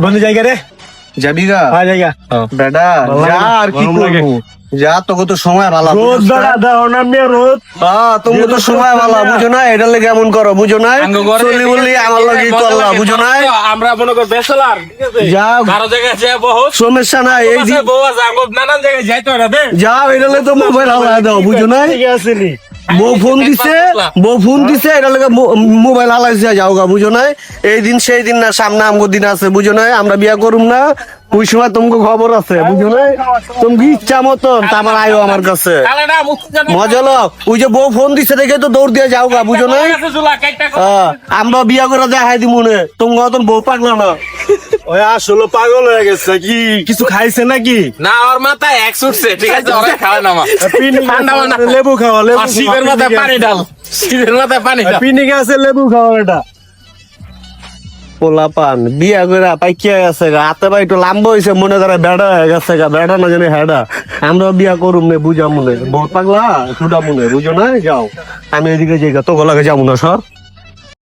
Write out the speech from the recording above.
বন্ধু জায়গা রে যাবি গা হ্যাঁ জায়গা বেটা যা আর কি করবো যা তোকে তো সময় ভালো রোদ বেড়া দাও না মেয়ে রোদ হ্যাঁ তোমাকে তো সময় ভালো বুঝো না এটা লেগে এমন করো বুঝো না চলি বললি আমার লগে করলা বুঝো না আমরা মনে কর বেসলার ঠিক আছে যাও কারো জায়গায় যায় বহুত সমস্যা নাই এই দিন বউ আছে আমরা নানান জায়গায় যাইতে হয় না দে যাও এটা লেগে তো মোবাইল হালা দাও বুঝো না ঠিক আছে নি বউ ফোন দিছে এটা লেগে মোবাইল হালাইছে যাও গা বুঝো না এই দিন সেই দিন না সামনে আমগো দিন আছে বুঝো না আমরা বিয়া করুম না ওই সময় তোমাকে খবর আছে বুঝো না তুমি ইচ্ছা মতন তারপর আয়ো আমার কাছে তাহলে না মুক্তি জানা মজা লো ওই যে বউ ফোন দিছে দেখে তো দৌড় দিয়ে যাও গা বুঝো না জুলা কাইটা আমরা বিয়া করে দেখাই দিব মনে তুমি অত বউ পাগলা না ওই আসলে পাগল হয়ে গেছে কি কিছু খাইছে নাকি না ওর মাথায় এক ছুটছে ঠিক আছে ওরা খাওয়া না মা ঠান্ডা না লেবু খাওয়া লেবু আর শিবের মাথায় পানি ডাল শিবের মাথায় পানি ডাল পিনিক আছে লেবু খাওয়া এটা পোলা পান বিয়া করে পাইকিয়া গেছে গা হাতে পাই একটু লাম্বা হয়েছে মনে করে বেড়া হয়ে গেছে গা বেড়া না জানি হেডা আমরা বিয়া করুম নে বুঝা মনে বউ পাগলা সুডা মনে বুঝো না যাও আমি এদিকে যাই গা তো গলাকে যাবো না সর